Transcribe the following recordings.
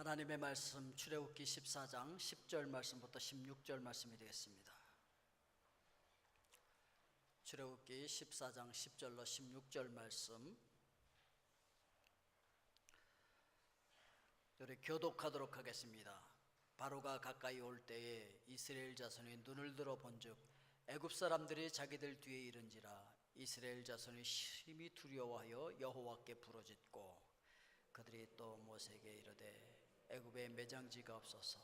하나님의 말씀 출애굽기 14장 10절 말씀부터 16절 말씀이 되겠습니다. 출애굽기 14장 10절로 16절 말씀 우리 교독하도록 하겠습니다. 바로가 가까이 올 때에 이스라엘 자손이 눈을 들어 본즉 애굽 사람들이 자기들 뒤에 이른지라. 이스라엘 자손이 심히 두려워하여 여호와께 부르짖고 그들이 또 모세에게 이르되 애굽에 매장지가 없어서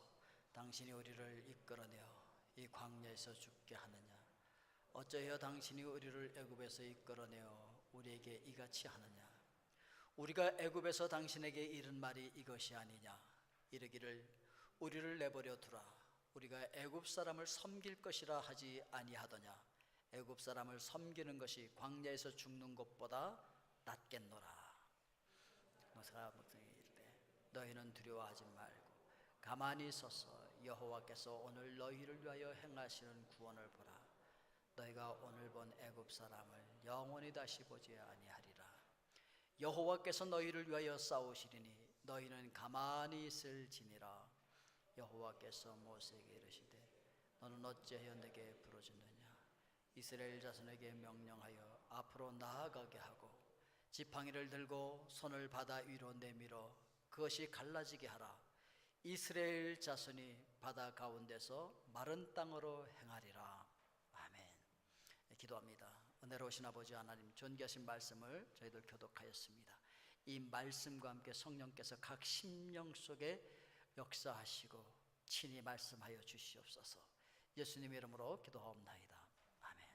당신이 우리를 이끌어내어 이 광야에서 죽게 하느냐? 어쩌여 당신이 우리를 애굽에서 이끌어내어 우리에게 이같이 하느냐? 우리가 애굽에서 당신에게 이른 말이 이것이 아니냐? 이르기를 우리를 내버려 두라. 우리가 애굽 사람을 섬길 것이라 하지 아니하더냐? 애굽 사람을 섬기는 것이 광야에서 죽는 것보다 낫겠노라. 모세가 이르되 너희는 두려워하지 말고 가만히 있어서 여호와께서 오늘 너희를 위하여 행하시는 구원을 보라. 너희가 오늘 본 애굽 사람을 영원히 다시 보지 아니하리라. 여호와께서 너희를 위하여 싸우시리니 너희는 가만히 있을지니라. 여호와께서 모세에게 이르시되 너는 어찌하여 내게 부르짖느냐? 이스라엘 자손에게 명령하여 앞으로 나아가게 하고 지팡이를 들고 손을 바다 위로 내밀어 그것이 갈라지게 하라. 이스라엘 자손이 바다 가운데서 마른 땅으로 행하리라. 아멘. 기도합니다. 은혜로우신 아버지 하나님, 존귀하신 말씀을 저희들 교독하였습니다. 이 말씀과 함께 성령께서 각 심령 속에 역사하시고 친히 말씀하여 주시옵소서. 예수님의 이름으로 기도하옵나이다. 아멘.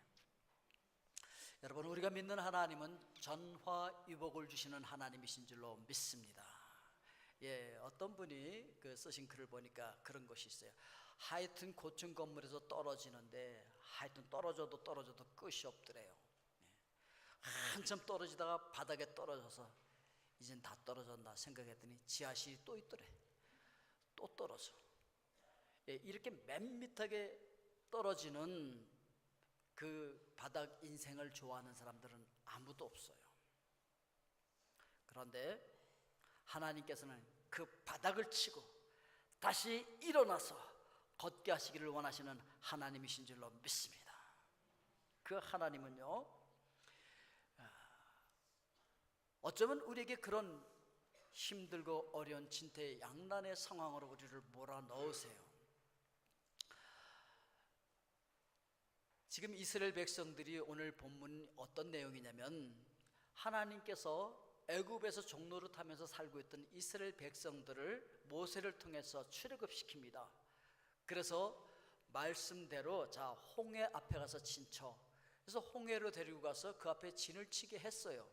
여러분, 우리가 믿는 하나님은 전화위복을 주시는 하나님이신 줄로 믿습니다. 어떤 분이 쓰신 글을 보니까 그런 것이 있어요. 하여튼 고층 건물에서 떨어지는데 하여튼 떨어져도 끝이 없더래요. 한참 떨어지다가 바닥에 떨어져서 이젠 다 떨어졌나 생각했더니 지하실이 또 있더래. 또 떨어져. 이렇게 밋밋하게 떨어지는 그 바닥 인생을 좋아하는 사람들은 아무도 없어요. 그런데 하나님께서는 그 바닥을 치고 다시 일어나서 걷게 하시기를 원하시는 하나님이신 줄로 믿습니다. 그 하나님은요, 어쩌면 우리에게 그런 힘들고 어려운 진퇴양난의 상황으로 우리를 몰아넣으세요. 지금 이스라엘 백성들이 오늘 본문 어떤 내용이냐면, 하나님께서 애굽에서 종노릇하면서 살고 있던 이스라엘 백성들을 모세를 통해서 출애굽시킵니다. 그래서 말씀대로 홍해 앞에 가서 진쳐, 그래서 홍해로 데리고 가서 그 앞에 진을 치게 했어요.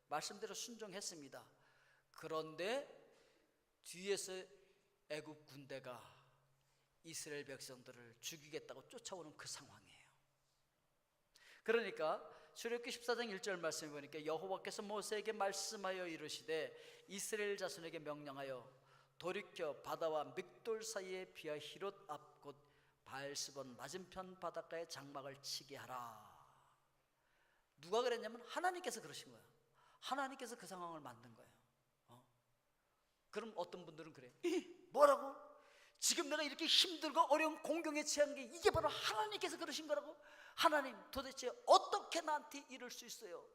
말씀대로 순종했습니다. 그런데 뒤에서 애굽 군대가 이스라엘 백성들을 죽이겠다고 쫓아오는 그 상황이에요. 그러니까 출애굽기 14장 1절 말씀을 보니까 여호와께서 모세에게 말씀하여 이르시되 이스라엘 자손에게 명령하여 돌이켜 바다와 믹돌 사이에 비아 히롯 앞 곧 바알스본 맞은편 바닷가에 장막을 치게 하라. 누가 그랬냐면 하나님께서 그러신 거예요. 하나님께서 그 상황을 만든 거예요. 그럼 어떤 분들은 그래요. 뭐라고? 지금 내가 이렇게 힘들고 어려운 공경에 처한 게 이게 바로 하나님께서 그러신 거라고? 하나님, 도대체 어떻게 나한테 이럴 수 있어요?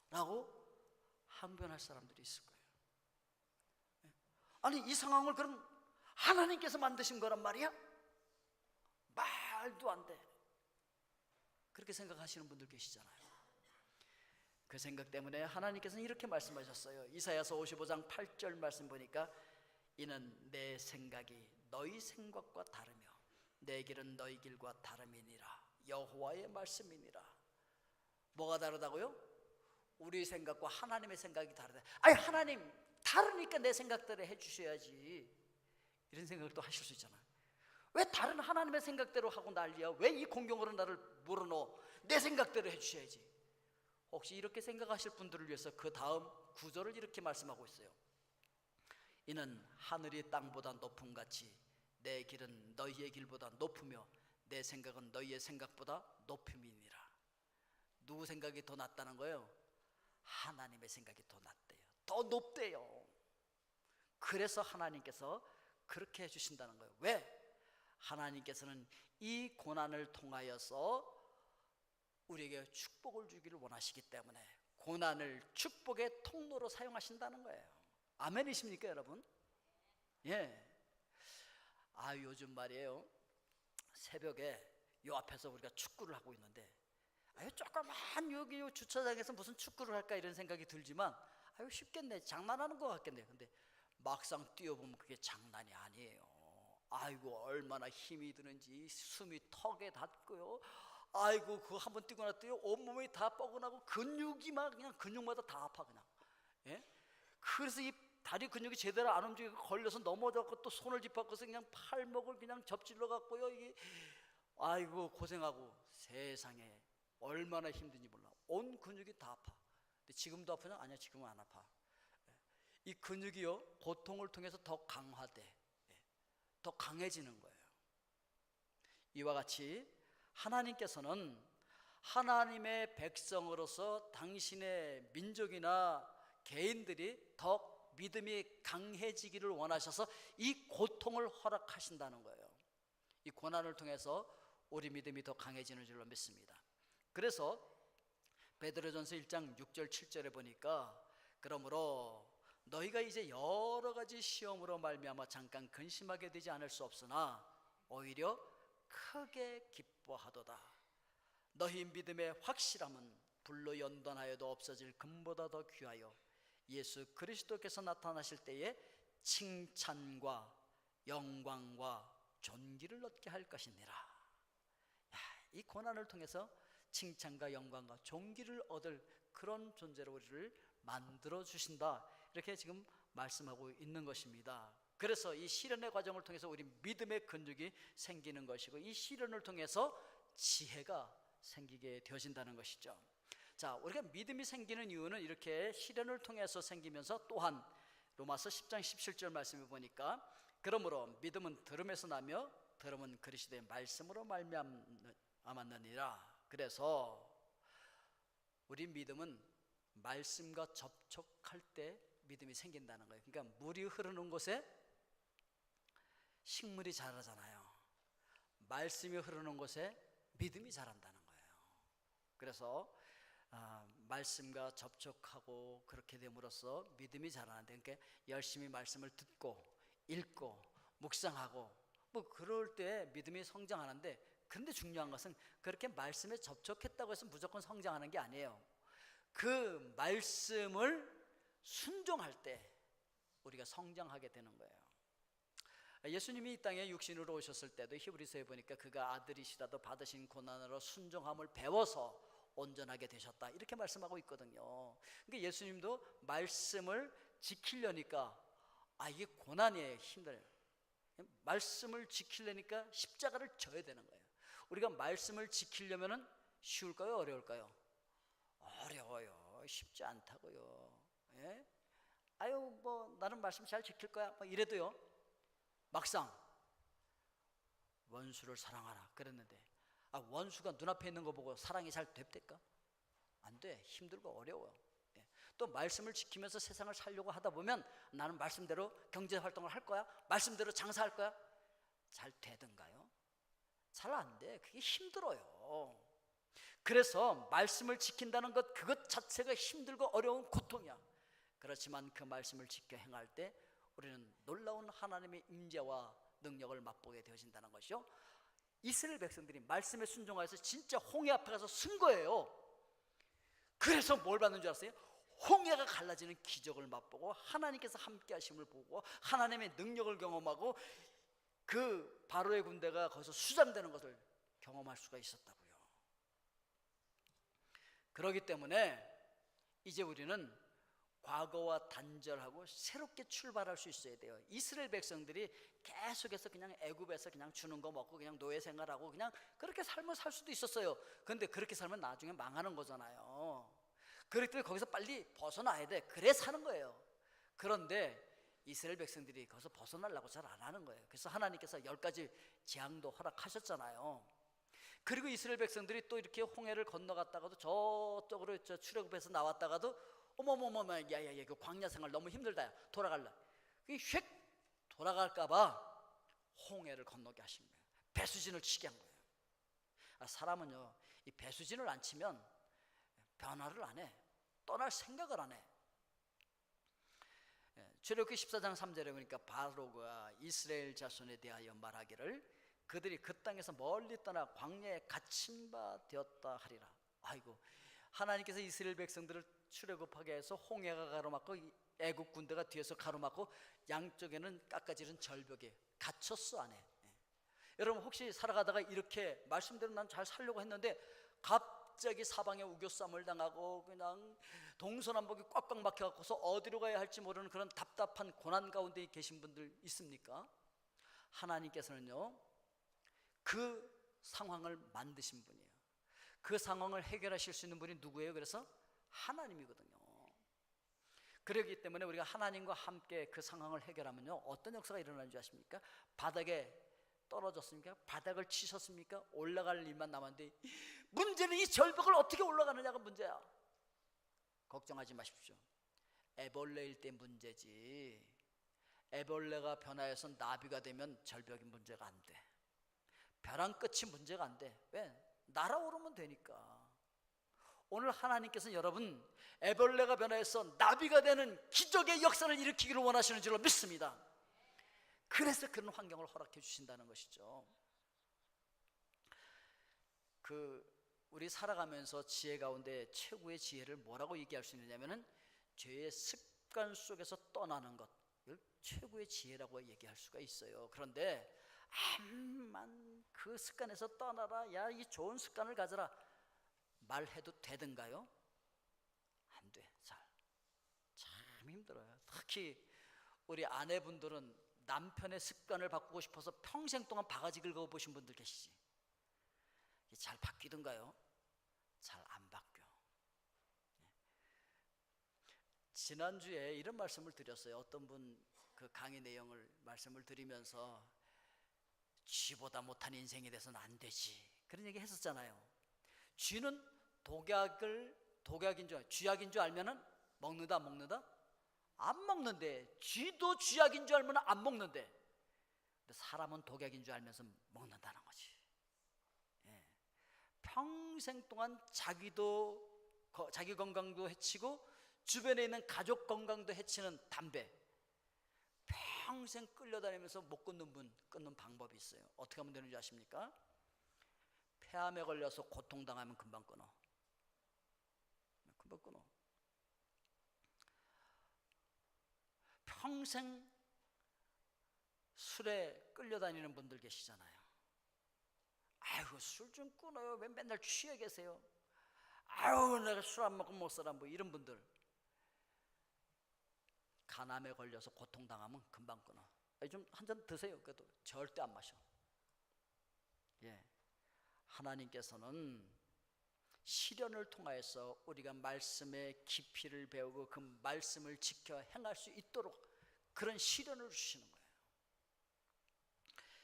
라고 항변할 사람들이 있을 거예요. 아니, 이 상황을 그럼 하나님께서 만드신 거란 말이야? 말도 안 돼. 그렇게 생각하시는 분들 계시잖아요. 그 생각 때문에 하나님께서는 이렇게 말씀하셨어요. 이사야서 55장 8절 말씀 보니까 이는 내 생각이 너희 생각과 다르며 내 길은 너희 길과 다름이니라. 여호와의 말씀이니라. 뭐가 다르다고요? 우리 생각과 하나님의 생각이 다르다. 아니, 하나님 다르니까 내 생각대로 해주셔야지. 이런 생각을 또 하실 수 있잖아요. 왜 다른 하나님의 생각대로 하고 난리야? 왜 이 공경으로 나를 몰아넣어? 내 생각대로 해주셔야지. 혹시 이렇게 생각하실 분들을 위해서 그 다음 구절을 이렇게 말씀하고 있어요. 이는 하늘이 땅보다 높음같이 내 길은 너희의 길보다 높으며 내 생각은 너희의 생각보다 높음이니라. 누구 생각이 더 낫다는 거예요? 하나님의 생각이 더 낫대요. 더 높대요. 그래서 하나님께서 그렇게 해주신다는 거예요. 왜? 하나님께서는 이 고난을 통하여서 우리에게 축복을 주기를 원하시기 때문에 고난을 축복의 통로로 사용하신다는 거예요. 아멘이십니까 여러분? 예. 요즘 말이에요, 새벽에 요 앞에서 우리가 축구를 하고 있는데 조그만 여기 요 주차장에서 무슨 축구를 할까 이런 생각이 들지만 쉽겠네, 장난하는 것 같겠네. 근데 막상 뛰어보면 그게 장난이 아니에요. 얼마나 힘이 드는지 숨이 턱에 닿고요. 그거 한번 뛰고 났더니 온몸이 다 뻐근하고 근육이 막 그냥 근육마다 다 아파 그냥. 예? 그래서 이 다리 근육이 제대로 안 움직이고 걸려서 넘어졌고 또 손을 짚어서 그냥 팔목을 그냥 접질러 갖고요. 이게 고생하고 세상에 얼마나 힘든지 몰라. 온 근육이 다 아파. 근데 지금도 아프냐? 아니야, 지금은 안 아파. 이 근육이요, 고통을 통해서 더 강화돼, 더 강해지는 거예요. 이와 같이 하나님께서는 하나님의 백성으로서 당신의 민족이나 개인들이 더 믿음이 강해지기를 원하셔서 이 고통을 허락하신다는 거예요. 이 고난을 통해서 우리 믿음이 더 강해지는 줄로 믿습니다. 그래서 베드로전서 1장 6절 7절에 보니까 그러므로 너희가 이제 여러 가지 시험으로 말미암아 잠깐 근심하게 되지 않을 수 없으나 오히려 크게 기뻐하도다. 너희 믿음의 확실함은 불로 연단하여도 없어질 금보다 더 귀하여 예수 그리스도께서 나타나실 때에 칭찬과 영광과 존귀를 얻게 할 것이니라. 이 고난을 통해서 칭찬과 영광과 존귀를 얻을 그런 존재로 우리를 만들어 주신다, 이렇게 지금 말씀하고 있는 것입니다. 그래서 이 시련의 과정을 통해서 우리 믿음의 근육이 생기는 것이고, 이 시련을 통해서 지혜가 생기게 되어진다는 것이죠. 자, 우리가 믿음이 생기는 이유는 이렇게 시련을 통해서 생기면서 또한 로마서 10장 17절 말씀을 보니까 그러므로 믿음은 들음에서 나며 들음은 그리스도의 말씀으로 말미암았느니라. 그래서 우리 믿음은 말씀과 접촉할 때 믿음이 생긴다는 거예요. 그러니까 물이 흐르는 곳에 식물이 자라잖아요. 말씀이 흐르는 곳에 믿음이 자란다는 거예요. 그래서 말씀과 접촉하고 그렇게 됨으로써 믿음이 자라는데, 그러니까 열심히 말씀을 듣고 읽고 묵상하고 그럴 때 믿음이 성장하는데, 근데 중요한 것은 그렇게 말씀에 접촉했다고 해서 무조건 성장하는 게 아니에요. 그 말씀을 순종할 때 우리가 성장하게 되는 거예요. 예수님이 이 땅에 육신으로 오셨을 때도 히브리서에 보니까 그가 아들이시라도 받으신 고난으로 순종함을 배워서 온전하게 되셨다, 이렇게 말씀하고 있거든요. 그러니까 예수님도 말씀을 지키려니까 이게 고난이에요, 힘들어요. 말씀을 지키려니까 십자가를 져야 되는 거예요. 우리가 말씀을 지키려면 쉬울까요, 어려울까요? 어려워요. 쉽지 않다고요. 예? 나는 말씀 잘 지킬 거야 이래도요, 막상 원수를 사랑하라 그랬는데 원수가 눈앞에 있는 거 보고 사랑이 잘 됩니까? 안 돼. 힘들고 어려워요. 예. 또 말씀을 지키면서 세상을 살려고 하다 보면 나는 말씀대로 경제활동을 할 거야, 말씀대로 장사할 거야, 잘 되던가요? 잘 안 돼. 그게 힘들어요. 그래서 말씀을 지킨다는 것, 그것 자체가 힘들고 어려운 고통이야. 그렇지만 그 말씀을 지켜 행할 때 우리는 놀라운 하나님의 임재와 능력을 맛보게 되어진다는 것이요. 이스라엘 백성들이 말씀에 순종하여서 진짜 홍해 앞에 가서 쓴 거예요. 그래서 뭘 받는 줄 아세요? 홍해가 갈라지는 기적을 맛보고 하나님께서 함께 하심을 보고 하나님의 능력을 경험하고 그 바로의 군대가 거기서 수장되는 것을 경험할 수가 있었다고요. 그렇기 때문에 이제 우리는 과거와 단절하고 새롭게 출발할 수 있어야 돼요. 이스라엘 백성들이 계속해서 그냥 애굽에서 그냥 주는 거 먹고 그냥 노예 생활하고 그냥 그렇게 삶을 살 수도 있었어요. 그런데 그렇게 살면 나중에 망하는 거잖아요. 그렇기 때문에 거기서 빨리 벗어나야 돼. 그래 사는 거예요. 그런데 이스라엘 백성들이 거기서 벗어나려고 잘 안 하는 거예요. 그래서 하나님께서 10가지 재앙도 허락하셨잖아요. 그리고 이스라엘 백성들이 또 이렇게 홍해를 건너갔다가도 저쪽으로 출애굽해서 나왔다가도 어머머머머, 야야야, 그 광야 생활 너무 힘들다, 돌아갈라. 휙 돌아갈까봐 홍해를 건너게 하신 거예요. 배수진을 치게 한 거예요. 사람은요, 이 배수진을 안 치면 변화를 안 해. 떠날 생각을 안 해. 출애굽기 14장 3절에 보니까 바로가 이스라엘 자손에 대하여 말하기를 그들이 그 땅에서 멀리 떠나 광야에 갇힌 바 되었다 하리라. 아이고, 하나님께서 이스라엘 백성들을 출애굽하게 해서 홍해가 가로막고 애국 군대가 뒤에서 가로막고 양쪽에는 깎아지른 절벽에 갇혔어 안에. 여러분 혹시 살아가다가 이렇게 말씀대로 난 잘 살려고 했는데 갑자기 사방에 우겨쌈을 당하고 그냥 동서남북이 꽉꽉 막혀갖고서 어디로 가야 할지 모르는 그런 답답한 고난 가운데 계신 분들 있습니까? 하나님께서는요, 그 상황을 만드신 분이에요. 그 상황을 해결하실 수 있는 분이 누구예요? 그래서 하나님이거든요. 그렇기 때문에 우리가 하나님과 함께 그 상황을 해결하면요, 어떤 역사가 일어나는 줄 아십니까? 바닥에 떨어졌습니까? 바닥을 치셨습니까? 올라갈 일만 남았는데 문제는 이 절벽을 어떻게 올라가느냐가 문제야. 걱정하지 마십시오. 애벌레일 때 문제지, 애벌레가 변화해서 나비가 되면 절벽이 문제가 안 돼. 벼랑 끝이 문제가 안 돼. 왜? 날아오르면 되니까. 오늘 하나님께서 여러분 애벌레가 변화해서 나비가 되는 기적의 역사를 일으키기를 원하시는 줄로 믿습니다. 그래서 그런 환경을 허락해 주신다는 것이죠. 우리 살아가면서 지혜 가운데 최고의 지혜를 뭐라고 얘기할 수 있느냐면은 죄의 습관 속에서 떠나는 것을 최고의 지혜라고 얘기할 수가 있어요. 그런데 암만 그 습관에서 떠나라, 야 이 좋은 습관을 가져라 말해도 되든가요? 안 돼. 참 힘들어요. 특히 우리 아내분들은 남편의 습관을 바꾸고 싶어서 평생 동안 바가지 긁어보신 분들 계시지. 잘 바뀌던가요? 잘 안 바뀌어. 지난주에 이런 말씀을 드렸어요. 어떤 분 그 강의 내용을 말씀을 드리면서 쥐보다 못한 인생이 돼서는 안 되지, 그런 얘기 했었잖아요. 쥐는 쥐약인 줄 알면은 먹는다 안 먹는다? 안 먹는데. 쥐도 쥐약인 줄 알면 안 먹는데. 근데 사람은 독약인 줄 알면서 먹는다는 거지. 평생 동안 자기 건강도 해치고 주변에 있는 가족 건강도 해치는 담배, 평생 끌려다니면서 못 끊는 분, 끊는 방법이 있어요. 어떻게 하면 되는지 아십니까? 폐암에 걸려서 고통당하면 금방 끊어. 금방 끊어. 평생 술에 끌려다니는 분들 계시잖아요. 아이고 술 좀 끊어요, 왜 맨날 취해 계세요? 아유 내가 술 안 먹고 못 살아, 뭐 이런 분들. 간암에 걸려서 고통당하면 금방 끊어. 좀 한 잔 드세요. 그래도 절대 안 마셔. 하나님께서는 시련을 통하여서 우리가 말씀의 깊이를 배우고 그 말씀을 지켜 행할 수 있도록 그런 시련을 주시는 거예요.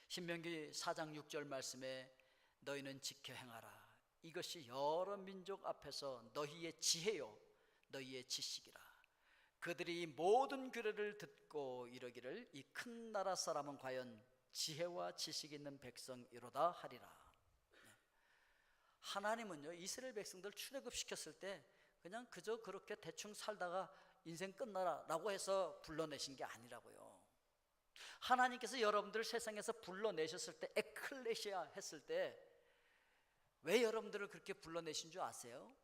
신명기 4장 6절 말씀에 너희는 지켜 행하라. 이것이 여러 민족 앞에서 너희의 지혜요 너희의 지식이라. 그들이 이 모든 규례를 듣고 이러기를 이 큰 나라 사람은 과연 지혜와 지식이 있는 백성이로다 하리라. 하나님은요 이스라엘 백성들 출애굽시켰을 때 그냥 그저 그렇게 대충 살다가 인생 끝나라 라고 해서 불러내신 게 아니라고요. 하나님께서 여러분들을 세상에서 불러내셨을 때, 에클레시아 했을 때 왜 여러분들을 그렇게 불러내신 줄 아세요?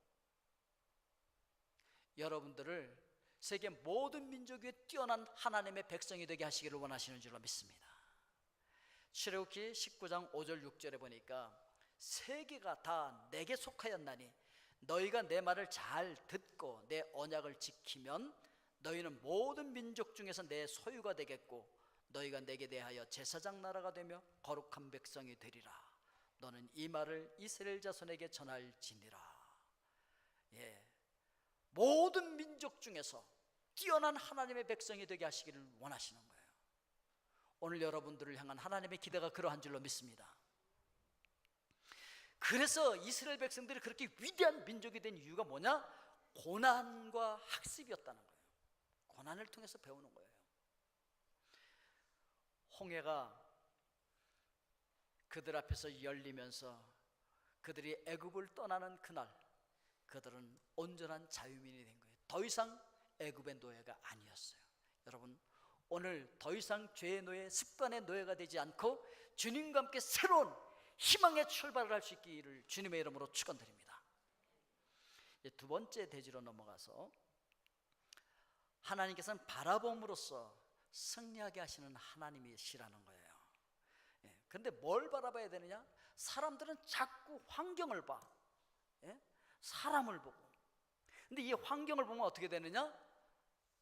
여러분들을 세계 모든 민족 위에 뛰어난 하나님의 백성이 되게 하시기를 원하시는 줄로 믿습니다. 출애굽기 19장 5절 6절에 보니까 세계가 다 내게 속하였나니 너희가 내 말을 잘 듣고 내 언약을 지키면 너희는 모든 민족 중에서 내 소유가 되겠고 너희가 내게 대하여 제사장 나라가 되며 거룩한 백성이 되리라. 너는 이 말을 이스라엘 자손에게 전할지니라. 모든 민족 중에서 뛰어난 하나님의 백성이 되게 하시기를 원하시는 거예요. 오늘 여러분들을 향한 하나님의 기대가 그러한 줄로 믿습니다. 그래서 이스라엘 백성들이 그렇게 위대한 민족이 된 이유가 뭐냐? 고난과 학습이었다는 거예요. 고난을 통해서 배우는 거예요. 홍해가 그들 앞에서 열리면서 그들이 애굽을 떠나는 그날 그들은 온전한 자유민이 된 거예요. 더 이상 애굽의 노예가 아니었어요. 여러분, 오늘 더 이상 죄의 노예, 습관의 노예가 되지 않고 주님과 함께 새로운 희망의 출발을 할 수 있기를 주님의 이름으로 축원드립니다. 두 번째 대지로 넘어가서 하나님께서는 바라봄으로써 승리하게 하시는 하나님이시라는 거예요. 그런데 뭘 바라봐야 되느냐? 사람들은 자꾸 환경을 봐, 사람을 보고. 근데 이 환경을 보면 어떻게 되느냐?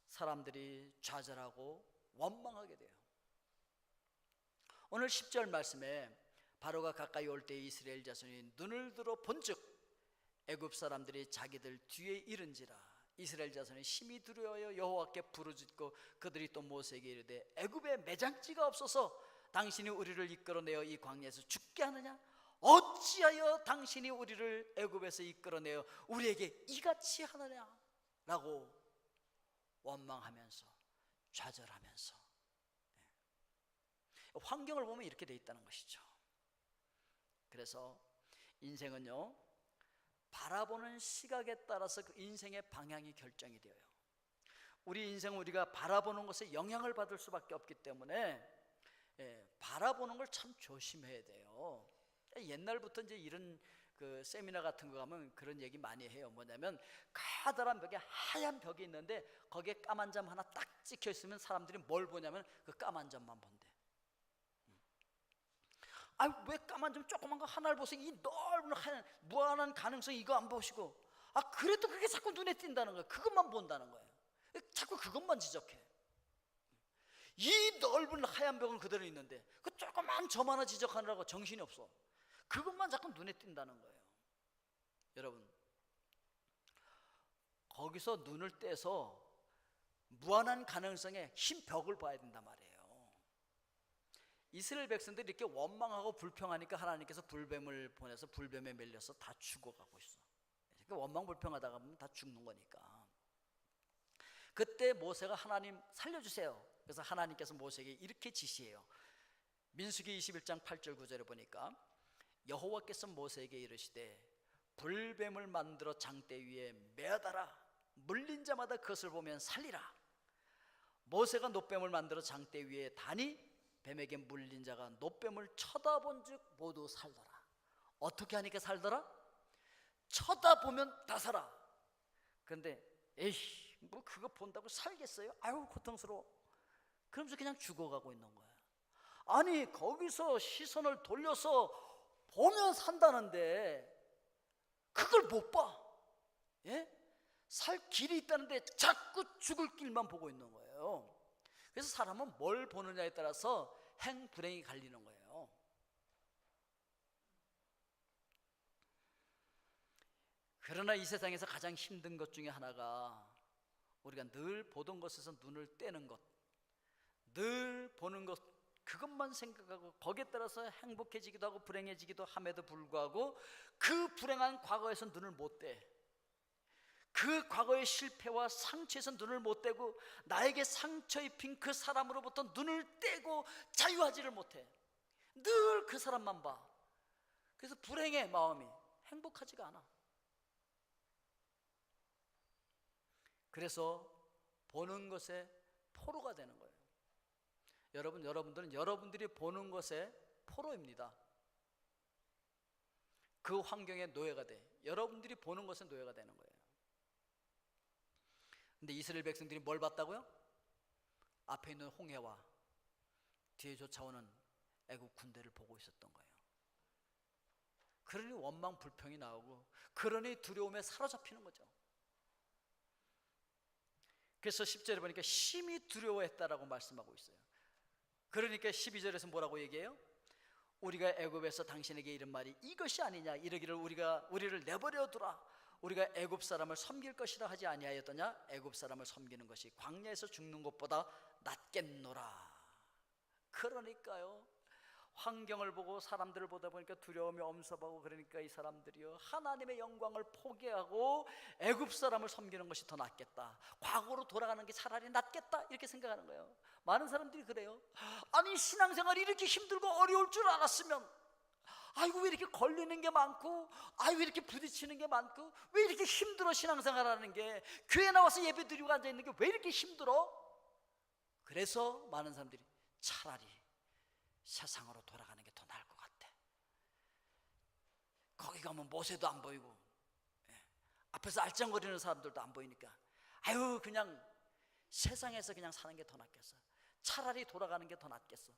사람들이 좌절하고 원망하게 돼요. 오늘 10절 말씀에 바로가 가까이 올 때 이스라엘 자손이 눈을 들어 본즉 애굽 사람들이 자기들 뒤에 이른지라. 이스라엘 자손이 심히 두려워하여 여호와께 부르짖고 그들이 또 모세에게 이르되 애굽에 매장지가 없어서 당신이 우리를 이끌어내어 이 광야에서 죽게 하느냐? 어찌하여 당신이 우리를 애굽에서 이끌어내어 우리에게 이같이 하느냐? 라고 원망하면서 좌절하면서, 환경을 보면 이렇게 돼 있다는 것이죠. 그래서 인생은요, 바라보는 시각에 따라서 그 인생의 방향이 결정이 되어요. 우리 인생은 우리가 바라보는 것에 영향을 받을 수밖에 없기 때문에 바라보는 걸 참 조심해야 돼요. 옛날부터 이제 이런 그 세미나 같은 거 가면 그런 얘기 많이 해요. 뭐냐면 커다란 벽에 하얀 벽이 있는데 거기에 까만 점 하나 딱 찍혀 있으면 사람들이 뭘 보냐면 그 까만 점만 본대. 왜 까만 점 조그만 거 하나를 보세요. 이 넓은 하얀 무한한 가능성 이거 안 보시고, 그래도 그게 자꾸 눈에 띈다는 거예요. 그것만 본다는 거예요. 자꾸 그것만 지적해. 이 넓은 하얀 벽은 그대로 있는데 그 조그만 점 하나 지적하느라고 정신이 없어. 그것만 자꾸 눈에 띈다는 거예요. 여러분, 거기서 눈을 떼서 무한한 가능성의 흰 벽을 봐야 된단 말이에요. 이스라엘 백성들이 이렇게 원망하고 불평하니까 하나님께서 불뱀을 보내서 불뱀에 밀려서 다 죽어가고 있어. 그러니까 원망 불평하다가 보면 다 죽는 거니까. 그때 모세가 하나님 살려주세요. 그래서 하나님께서 모세에게 이렇게 지시해요. 민수기 21장 8절 9절에 보니까 여호와께서 모세에게 이르시되 불뱀을 만들어 장대 위에 매어다라. 물린 자마다 그것을 보면 살리라. 모세가 놋뱀을 만들어 장대 위에 다니 뱀에게 물린 자가 놋뱀을 쳐다본 즉 모두 살더라. 어떻게 하니까 살더라? 쳐다보면 다 살아. 그런데 에이, 뭐 그거 본다고 살겠어요? 아유, 고통스러워. 그러면서 그냥 죽어가고 있는 거야. 아니, 거기서 시선을 돌려서 보면 산다는데 그걸 못 봐. 살 길이 있다는데 자꾸 죽을 길만 보고 있는 거예요. 그래서 사람은 뭘 보느냐에 따라서 행불행이 갈리는 거예요. 그러나 이 세상에서 가장 힘든 것 중에 하나가 우리가 늘 보던 것에서 눈을 떼는 것, 늘 보는 것, 그것만 생각하고 거기에 따라서 행복해지기도 하고 불행해지기도 함에도 불구하고 그 불행한 과거에서 눈을 못 떼. 그 과거의 실패와 상처에서 눈을 못 떼고 나에게 상처 입힌 그 사람으로부터 눈을 떼고 자유하지를 못해. 늘 그 사람만 봐. 그래서 불행해, 마음이 행복하지가 않아. 그래서 보는 것에 포로가 되는 거예요. 여러분들은 여러분들이 보는 것에 포로입니다. 그 환경의 노예가 돼. 여러분들이 보는 것에 노예가 되는 거예요. 근데 이스라엘 백성들이 뭘 봤다고요? 앞에 있는 홍해와 뒤에 쫓아오는 애국 군대를 보고 있었던 거예요. 그러니 원망 불평이 나오고, 그러니 두려움에 사로잡히는 거죠. 그래서 10절에 보니까 심히 두려워했다라고 말씀하고 있어요. 그러니까 12절에서 뭐라고 얘기해요? 우리가 애굽에서 당신에게 이른 말이 이것이 아니냐, 이르기를 우리를 내버려 두라. 우리가 애굽 사람을 섬길 것이라 하지 아니하였더냐? 애굽 사람을 섬기는 것이 광야에서 죽는 것보다 낫겠노라. 그러니까요, 환경을 보고 사람들을 보다 보니까 두려움이 엄습하고, 그러니까 이 사람들이요, 하나님의 영광을 포기하고 애굽 사람을 섬기는 것이 더 낫겠다, 과거로 돌아가는 게 차라리 낫겠다, 이렇게 생각하는 거예요. 많은 사람들이 그래요. 아니, 신앙생활이 이렇게 힘들고 어려울 줄 알았으면, 아이고 왜 이렇게 걸리는 게 많고, 아이고 왜 이렇게 부딪히는 게 많고, 왜 이렇게 힘들어, 신앙생활하는 게, 교회 나와서 예배 드리고 앉아있는 게 왜 이렇게 힘들어? 그래서 많은 사람들이 차라리 세상으로 돌아가는 게 더 나을 것 같아. 거기 가면 모세도 안 보이고, 앞에서 알짱거리는 사람들도 안 보이니까, 아유 그냥 세상에서 그냥 사는 게 더 낫겠어, 차라리 돌아가는 게 더 낫겠어.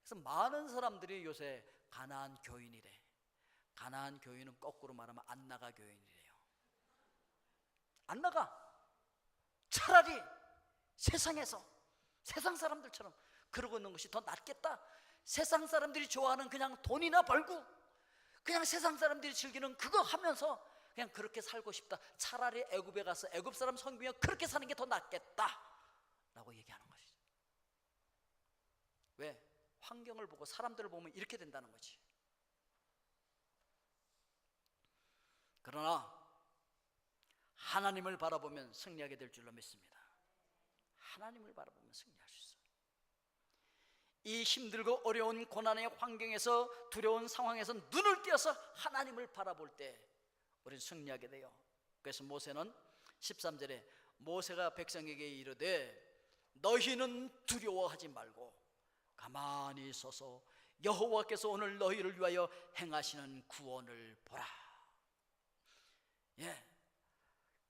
그래서 많은 사람들이 요새 가나안 교인이래. 가나안 교인은 거꾸로 말하면 안 나가 교인이래요. 안 나가. 차라리 세상에서 세상 사람들처럼 그러고 있는 것이 더 낫겠다. 세상 사람들이 좋아하는 그냥 돈이나 벌고, 그냥 세상 사람들이 즐기는 그거 하면서 그냥 그렇게 살고 싶다. 차라리 애굽에 가서 애굽 사람 섬기며 그렇게 사는 게 더 낫겠다 라고 얘기하는 것이죠. 왜? 환경을 보고 사람들을 보면 이렇게 된다는 거지. 그러나 하나님을 바라보면 승리하게 될 줄로 믿습니다. 하나님을 바라보면 승리할 수 있어요. 이 힘들고 어려운 고난의 환경에서, 두려운 상황에서 눈을 띄어서 하나님을 바라볼 때 우리는 승리하게 돼요. 그래서 모세는 13절에 모세가 백성에게 이르되 너희는 두려워하지 말고 가만히 서서 여호와께서 오늘 너희를 위하여 행하시는 구원을 보라.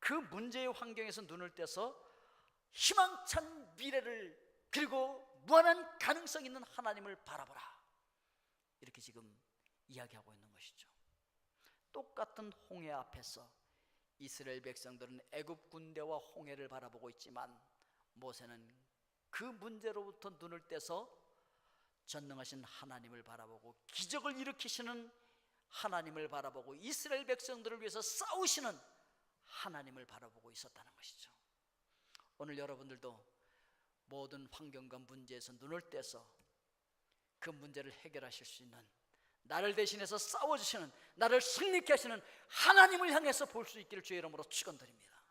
그 문제의 환경에서 눈을 떼서 희망찬 미래를, 그리고 무한한 가능성 있는 하나님을 바라보라, 이렇게 지금 이야기하고 있는 것이죠. 똑같은 홍해 앞에서 이스라엘 백성들은 애굽 군대와 홍해를 바라보고 있지만, 모세는 그 문제로부터 눈을 떼서 전능하신 하나님을 바라보고, 기적을 일으키시는 하나님을 바라보고, 이스라엘 백성들을 위해서 싸우시는 하나님을 바라보고 있었다는 것이죠. 오늘 여러분들도 모든 환경과 문제에서 눈을 떼서 그 문제를 해결하실 수 있는, 나를 대신해서 싸워주시는, 나를 승리케 하시는 하나님을 향해서 볼 수 있기를 주의 이름으로 축원드립니다.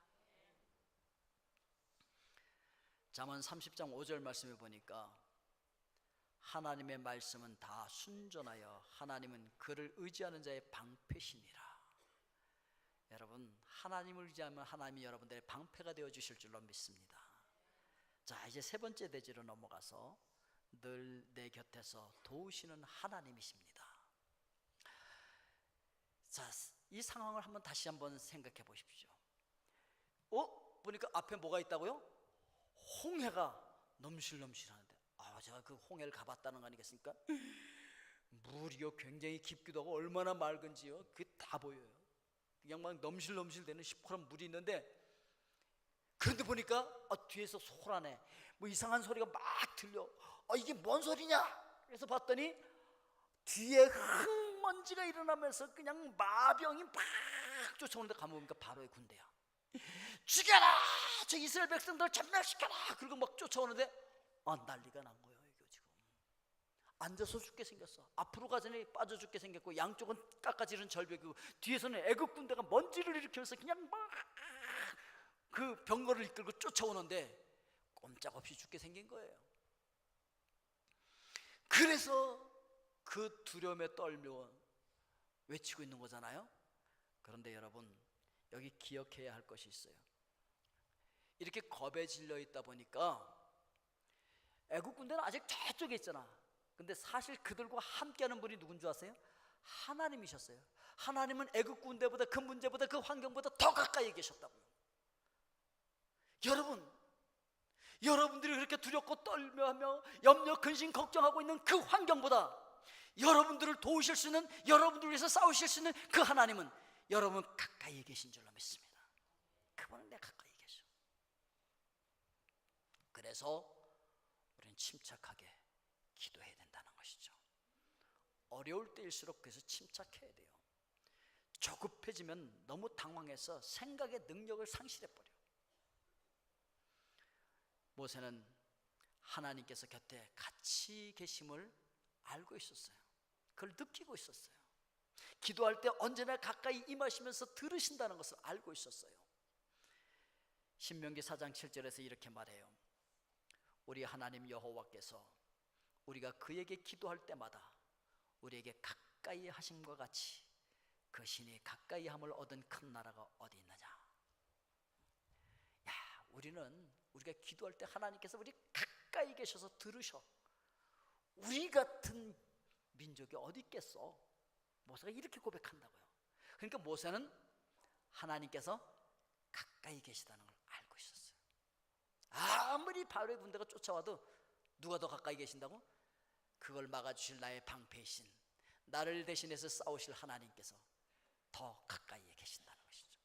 잠언 30장 5절 말씀에 보니까 하나님의 말씀은 다 순전하여 하나님은 그를 의지하는 자의 방패시니라. 여러분, 하나님을 의지하면 하나님이 여러분들의 방패가 되어 주실 줄로 믿습니다. 자, 이제 세 번째 대지로 넘어가서 늘 내 곁에서 도우시는 하나님이십니다. 자, 이 상황을 다시 한번 생각해 보십시오. 보니까 앞에 뭐가 있다고요? 홍해가 넘실넘실하는데, 제가 그 홍해를 가봤다는 거 아니겠습니까? 물이요 굉장히 깊기도 하고 얼마나 맑은지요, 그게 다 보여요. 그냥 막 넘실넘실 되는 시퍼런 물이 있는데, 그런데 보니까 뒤에서 소란해, 뭐 이상한 소리가 막 들려. 이게 뭔 소리냐? 그래서 봤더니 뒤에 흙먼지가 일어나면서 그냥 마병이 막 쫓아오는데, 가보니까 바로의 군대야. 죽여라! 저 이스라엘 백성들 전멸시켜라! 그리고 막 쫓아오는데, 난리가 난 거예요. 이거 지금 앉아서 죽게 생겼어. 앞으로 가자니 빠져 죽게 생겼고, 양쪽은 깎아지른 절벽이고, 뒤에서는 애굽 군대가 먼지를 일으키면서 그냥 막 그 병거를 이끌고 쫓아오는데 꼼짝없이 죽게 생긴 거예요. 그래서 그 두려움에 떨며 외치고 있는 거잖아요. 그런데 여러분, 여기 기억해야 할 것이 있어요. 이렇게 겁에 질려 있다 보니까 애굽 군대는 아직 저쪽에 있잖아. 근데 사실 그들과 함께하는 분이 누군 줄 아세요? 하나님이셨어요. 하나님은 애굽 군대보다, 그 문제보다, 그 환경보다 더 가까이 계셨다고요. 여러분들이 그렇게 두렵고 떨며하며 염려, 근심, 걱정하고 있는 그 환경보다 여러분들을 도우실 수 있는, 여러분들을 위해서 싸우실 수 있는 그 하나님은 여러분 가까이에 계신 줄로 믿습니다. 그분은 내 가까이 계셔. 그래서 우리는 침착하게 기도해야 된다는 것이죠. 어려울 때일수록 그래서 침착해야 돼요. 조급해지면 너무 당황해서 생각의 능력을 상실해버려. 모세는 하나님께서 곁에 같이 계심을 알고 있었어요. 그걸 느끼고 있었어요. 기도할 때 언제나 가까이 임하시면서 들으신다는 것을 알고 있었어요. 신명기 4장 7절에서 이렇게 말해요. 우리 하나님 여호와께서 우리가 그에게 기도할 때마다 우리에게 가까이 하심과 같이 그 신이 가까이 함을 얻은 큰 나라가 어디 있느냐. 야, 우리가 기도할 때 하나님께서 우리 가까이 계셔서 들으셔. 우리 같은 민족이 어디 있겠어. 모세가 이렇게 고백한다고요. 그러니까 모세는 하나님께서 가까이 계시다는 걸 알고 있었어요. 아무리 바로의 군대가 쫓아와도 누가 더 가까이 계신다고? 그걸 막아주실 나의 방패이신, 나를 대신해서 싸우실 하나님께서 더 가까이에 계신다는 것이죠.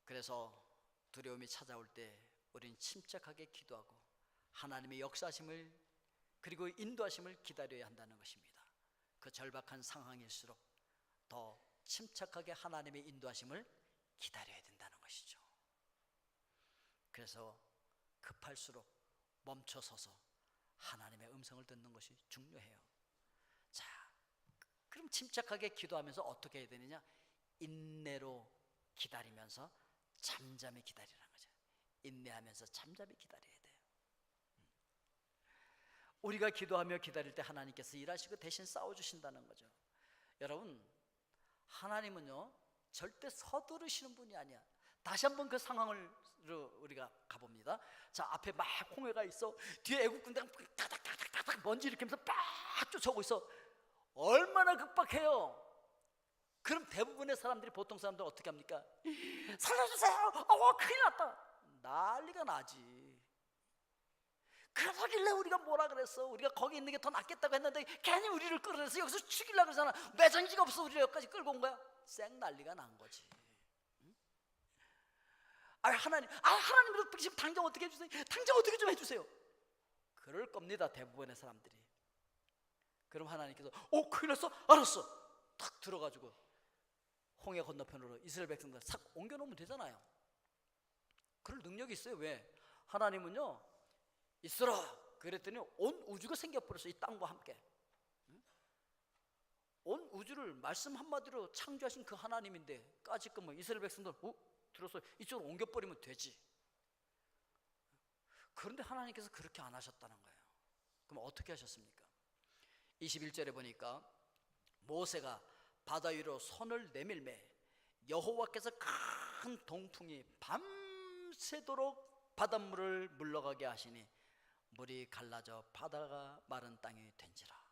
그래서 두려움이 찾아올 때 우리는 침착하게 기도하고 하나님의 역사하심을 그리고 인도하심을 기다려야 한다는 것입니다. 그 절박한 상황일수록 더 침착하게 하나님의 인도하심을 기다려야 된다는 것이죠. 그래서 급할수록 멈춰서서 하나님의 음성을 듣는 것이 중요해요. 자, 그럼 침착하게 기도하면서 어떻게 해야 되느냐? 인내로 기다리면서 잠잠히 기다리라는 거죠. 인내하면서 잠잠히 기다려야 돼요. 우리가 기도하며 기다릴 때 하나님께서 일하시고 대신 싸워주신다는 거죠. 여러분, 하나님은요 절대 서두르시는 분이 아니야. 다시 한번 그 상황을 우리가 가봅니다. 자, 앞에 막 홍해가 있어. 뒤에 애국 군대가 타닥타닥타닥 먼지 일으키면서 빡 쫓아오고 있어. 얼마나 급박해요. 그럼 대부분의 사람들이, 보통 사람들 어떻게 합니까? 살려주세요. 큰일 났다. 난리가 나지. 그러길래 우리가 뭐라 그랬어? 우리가 거기 있는 게 더 낫겠다고 했는데 괜히 우리를 끌어내서 여기서 죽이려고 그러잖아. 매장지가 없어 우리를 여기까지 끌고 온 거야. 쌩 난리가 난 거지. 하나님도 지금 당장 어떻게 해주세요? 당장 어떻게 좀 해주세요. 그럴 겁니다, 대부분의 사람들이. 그럼 하나님께서 큰일 났어? 알았어. 탁 들어가지고 홍해 건너편으로 이스라엘 백성들 싹 옮겨놓으면 되잖아요. 그럴 능력이 있어요. 왜? 하나님은요 있어라 그랬더니 온 우주가 생겨버렸어요. 이 땅과 함께. 온 우주를 말씀 한마디로 창조하신 그 하나님인데 까짓거 뭐 이스라엘 백성들 들어서 이쪽으로 옮겨버리면 되지. 그런데 하나님께서 그렇게 안 하셨다는 거예요. 그럼 어떻게 하셨습니까? 21절에 보니까 모세가 바다 위로 손을 내밀매 여호와께서 큰 동풍이 밤새도록 바닷물을 물러가게 하시니 물이 갈라져 바다가 마른 땅이 된지라.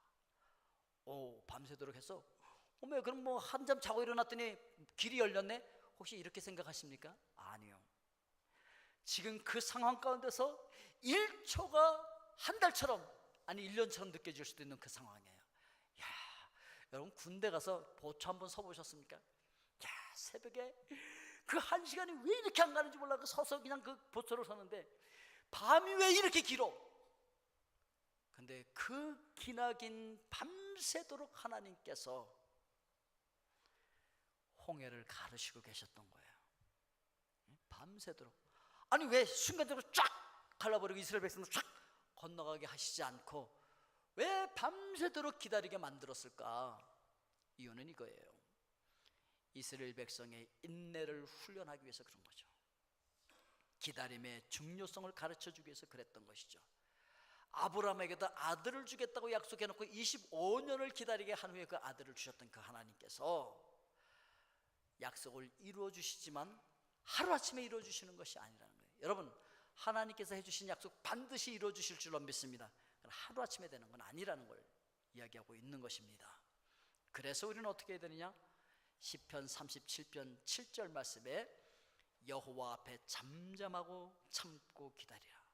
밤새도록 했어? 그럼 뭐 한잠 자고 일어났더니 길이 열렸네? 혹시 이렇게 생각하십니까? 아니요. 지금 그 상황 가운데서 1초가 한 달처럼, 아니 1년처럼 느껴질 수도 있는 그 상황이에요. 야, 여러분 군대 가서 보초 한번 서보셨습니까? 야, 새벽에 그 1시간이 왜 이렇게 안 가는지 몰라. 서서 그냥 그 보초를 서는데 밤이 왜 이렇게 길어? 근데 그 기나긴 밤새도록 하나님께서 홍해를 가르시고 계셨던 거예요. 밤새도록. 아니 왜 순간적으로 쫙 갈라버리고 이스라엘 백성들 쫙 건너가게 하시지 않고 왜 밤새도록 기다리게 만들었을까? 이유는 이거예요. 이스라엘 백성의 인내를 훈련하기 위해서 그런 거죠. 기다림의 중요성을 가르쳐주기 위해서 그랬던 것이죠. 아브라함에게도 아들을 주겠다고 약속해놓고 25년을 기다리게 한 후에 그 아들을 주셨던 그 하나님께서 약속을 이루어 주시지만 하루아침에 이루어 주시는 것이 아니라는 거예요. 여러분, 하나님께서 해주신 약속 반드시 이루어 주실 줄로 믿습니다. 하루아침에 되는 건 아니라는 걸 이야기하고 있는 것입니다. 그래서 우리는 어떻게 해야 되느냐? 시편 37편 7절 말씀에 여호와 앞에 잠잠하고 참고 기다리라.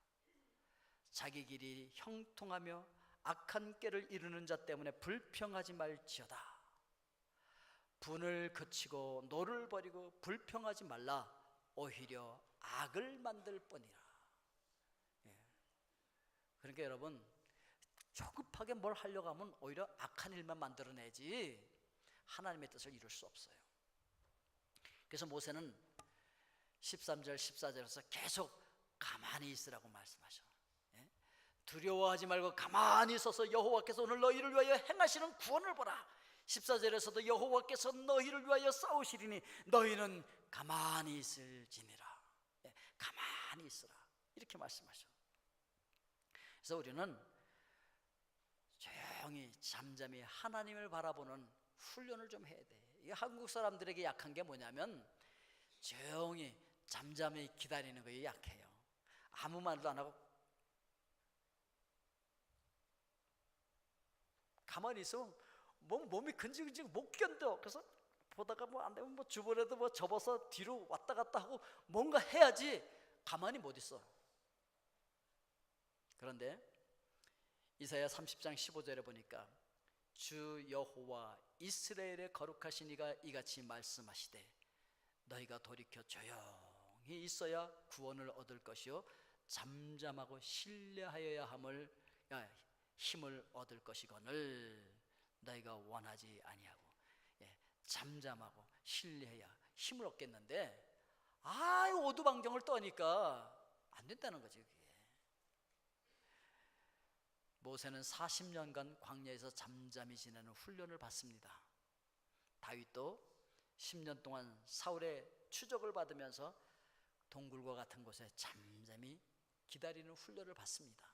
자기 길이 형통하며 악한 꾀를 이루는 자 때문에 불평하지 말지어다. 분을 그치고 노를 버리고 불평하지 말라. 오히려 악을 만들 뿐이라. 그러니까 여러분, 조급하게 뭘 하려고 하면 오히려 악한 일만 만들어내지 하나님의 뜻을 이룰 수 없어요. 그래서 모세는 13절 14절에서 계속 가만히 있으라고 말씀하셔. 두려워하지 말고 가만히 있어서 여호와께서 오늘 너희를 위하여 행하시는 구원을 보라. 14절에서도 여호와께서 너희를 위하여 싸우시리니 너희는 가만히 있을지니라. 가만히 있으라, 이렇게 말씀하셔. 그래서 우리는 조용히 잠잠히 하나님을 바라보는 훈련을 좀 해야 돼. 이 한국 사람들에게 약한 게 뭐냐면 조용히 잠잠히 기다리는 거에 약해요. 아무 말도 안 하고 가만히 있으면 몸이 근질근질 못 견뎌. 그래서 보다가 뭐 안 되면 뭐 주변에도 뭐 접어서 뒤로 왔다 갔다 하고 뭔가 해야지 가만히 못 있어. 그런데 이사야 30장 15절에 보니까 주 여호와 이스라엘의 거룩하신 이가 이같이 말씀하시되 너희가 돌이켜 조용히 있어야 구원을 얻을 것이요 잠잠하고 신뢰하여야 힘을 얻을 것이거늘 너희가 원하지 아니하고. 잠잠하고 신뢰해야 힘을 얻겠는데 오두방정을 떠니까 안 된다는 거지. 그게. 모세는 40년간 광야에서 잠잠히 지내는 훈련을 받습니다. 다윗도 10년 동안 사울의 추적을 받으면서 동굴과 같은 곳에 잠잠히 기다리는 훈련을 받습니다.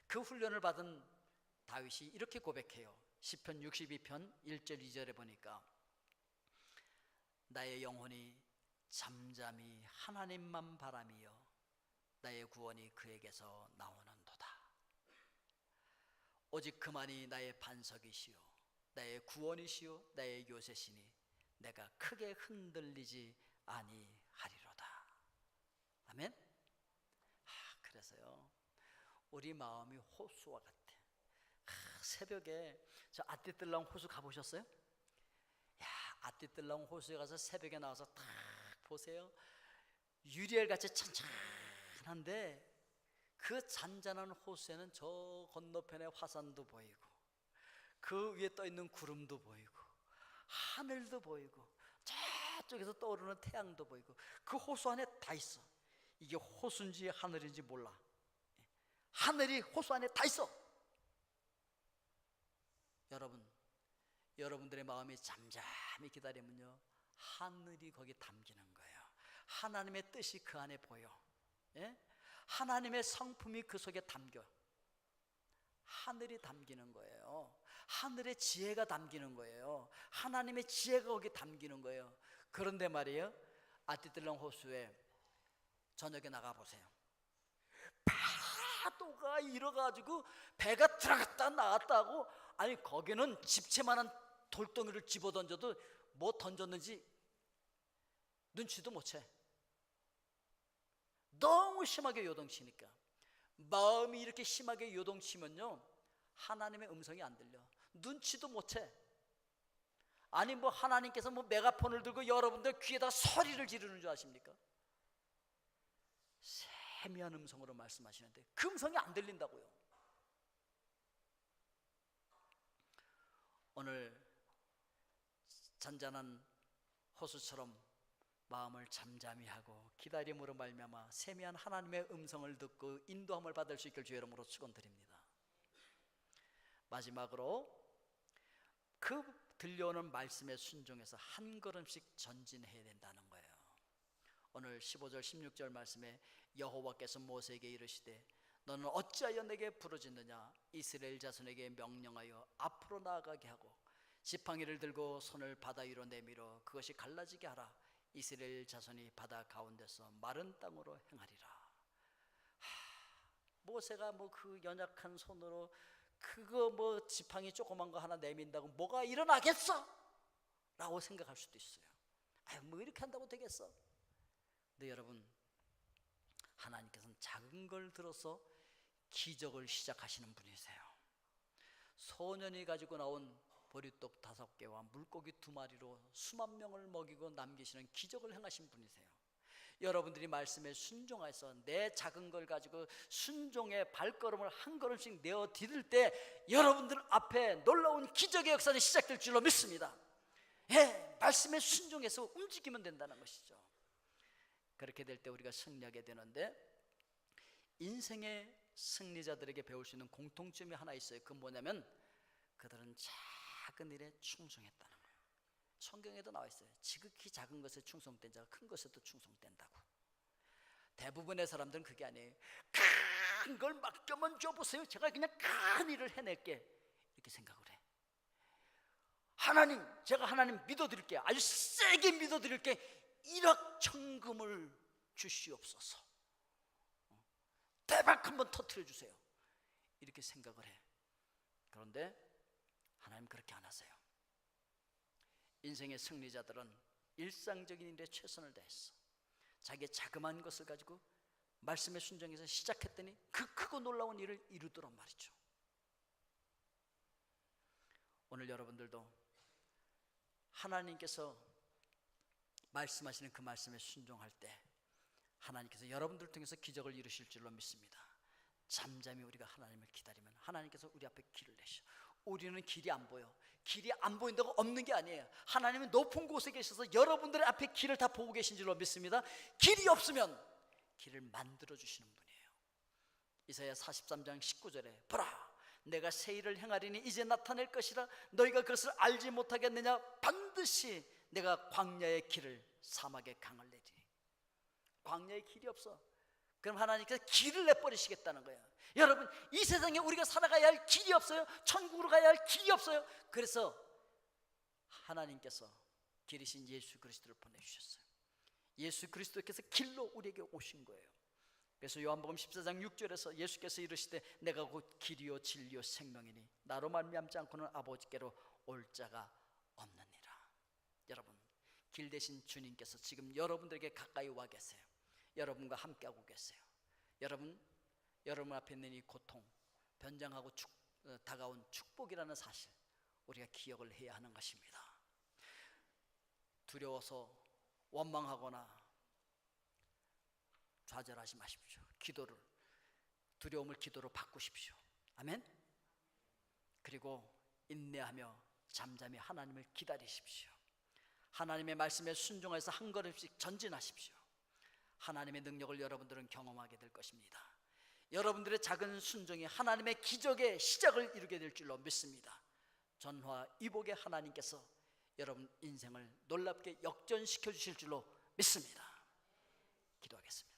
그 훈련을 받은 다윗이 이렇게 고백해요. 시편 62편 1절 2절에 보니까 나의 영혼이 잠잠히 하나님만 바라미며 나의 구원이 그에게서 나오는도다. 오직 그만이 나의 반석이시요 나의 구원이시요 나의 요새시니 내가 크게 흔들리지 아니하리로다. 아멘. 그래서요 우리 마음이 호수와 같아. 새벽에 저 아띠뜰랑 호수 가보셨어요? 아띠뜰랑 호수에 가서 새벽에 나와서 딱 보세요. 유리알같이 찬찬한데 그 잔잔한 호수에는 저 건너편에 화산도 보이고 그 위에 떠있는 구름도 보이고 하늘도 보이고 저쪽에서 떠오르는 태양도 보이고 그 호수 안에 다 있어. 이게 호수인지 하늘인지 몰라. 하늘이 호수 안에 다 있어. 여러분들의 마음이 잠잠히 기다리면요 하늘이 거기 담기는 거예요. 하나님의 뜻이 그 안에 보여. 하나님의 성품이 그 속에 담겨. 하늘이 담기는 거예요. 하늘의 지혜가 담기는 거예요. 하나님의 지혜가 거기 담기는 거예요. 그런데 말이에요 아띠뜰랑 호수에 저녁에 나가보세요. 파도가 일어가지고 배가 들어갔다 나갔다 하고, 아니 거기는 집채만한 돌덩이를 집어던져도 뭐 던졌는지 눈치도 못 채. 너무 심하게 요동치니까. 마음이 이렇게 심하게 요동치면요 하나님의 음성이 안 들려. 눈치도 못 채. 아니 뭐 하나님께서 뭐 메가폰을 들고 여러분들 귀에다 소리를 지르는 줄 아십니까? 세미한 음성으로 말씀하시는데 그 음성이 안 들린다고요. 오늘 잔잔한 호수처럼 마음을 잠잠히 하고 기다림으로 말미암아 세미한 하나님의 음성을 듣고 인도함을 받을 수 있길 주의 이름으로 축원드립니다. 마지막으로 그 들려오는 말씀에 순종해서 한 걸음씩 전진해야 된다는 거예요. 오늘 15절 16절 말씀에 여호와께서 모세에게 이르시되 너는 어찌하여 내게 부르짖느냐. 이스라엘 자손에게 명령하여 앞으로 나아가게 하고 지팡이를 들고 손을 바다 위로 내밀어 그것이 갈라지게 하라. 이스라엘 자손이 바다 가운데서 마른 땅으로 행하리라. 모세가 뭐 그 연약한 손으로 그거 뭐 지팡이 조그만 거 하나 내민다고 뭐가 일어나겠어? 라고 생각할 수도 있어요. 아유 뭐 이렇게 한다고 되겠어? 근데 여러분 하나님께서는 작은 걸 들어서 기적을 시작하시는 분이세요. 소년이 가지고 나온 보리떡 5개와 물고기 2마리로 수만 명을 먹이고 남기시는 기적을 행하신 분이세요. 여러분들이 말씀에 순종해서 내 작은 걸 가지고 순종의 발걸음을 한 걸음씩 내어 디딜 때 여러분들 앞에 놀라운 기적의 역사는 시작될 줄로 믿습니다. 말씀에 순종해서 움직이면 된다는 것이죠. 그렇게 될 때 우리가 승리하게 되는데 인생의 승리자들에게 배울 수 있는 공통점이 하나 있어요. 그건 뭐냐면 그들은 작은 일에 충성했다는 거예요. 성경에도 나와 있어요. 지극히 작은 것에 충성된 자가 큰 것에도 충성된다고. 대부분의 사람들은 그게 아니에요. 큰 걸 맡겨만 줘보세요, 제가 그냥 큰 일을 해낼게, 이렇게 생각을 해. 하나님, 제가 하나님 믿어드릴게요. 아주 세게 믿어드릴게. 일확천금을 주시옵소서. 대박 한번 터뜨려 주세요, 이렇게 생각을 해. 그런데 하나님 그렇게 안 하세요. 인생의 승리자들은 일상적인 일에 최선을 다했어. 자기의 자그마한 것을 가지고 말씀에 순종해서 시작했더니 그 크고 놀라운 일을 이루더란 말이죠. 오늘 여러분들도 하나님께서 말씀하시는 그 말씀에 순종할 때 하나님께서 여러분들 통해서 기적을 이루실 줄로 믿습니다. 잠잠히 우리가 하나님을 기다리면 하나님께서 우리 앞에 길을 내셔. 우리는 길이 안 보여. 길이 안 보인다고 없는 게 아니에요. 하나님은 높은 곳에 계셔서 여러분들의 앞에 길을 다 보고 계신 줄로 믿습니다. 길이 없으면 길을 만들어 주시는 분이에요. 이사야 43장 19절에 보라, 내가 새 일을 행하리니 이제 나타낼 것이라 너희가 그것을 알지 못하겠느냐. 반드시 내가 광야의 길을 사막의 강을 내리니. 광야에 길이 없어. 그럼 하나님께서 길을 내버리시겠다는 거예요. 여러분, 이 세상에 우리가 살아가야 할 길이 없어요. 천국으로 가야 할 길이 없어요. 그래서 하나님께서 길이신 예수 그리스도를 보내주셨어요. 예수 그리스도께서 길로 우리에게 오신 거예요. 그래서 요한복음 14장 6절에서 예수께서 이르시되 내가 곧 길이요 진리요 생명이니 나로 말미암지 않고는 아버지께로 올 자가 없느니라. 여러분, 길 대신 주님께서 지금 여러분들에게 가까이 와 계세요. 여러분과 함께하고 계세요. 여러분 앞에 있는 이 고통, 변장하고 다가온 축복이라는 사실, 우리가 기억을 해야 하는 것입니다. 두려워서 원망하거나 좌절하지 마십시오. 두려움을 기도로 바꾸십시오. 아멘. 그리고 인내하며 잠잠히 하나님을 기다리십시오. 하나님의 말씀에 순종해서 한 걸음씩 전진하십시오. 하나님의 능력을 여러분들은 경험하게 될 것입니다. 여러분들의 작은 순종이 하나님의 기적의 시작을 이루게 될 줄로 믿습니다. 전화 이복의 하나님께서 여러분 인생을 놀랍게 역전시켜 주실 줄로 믿습니다. 기도하겠습니다.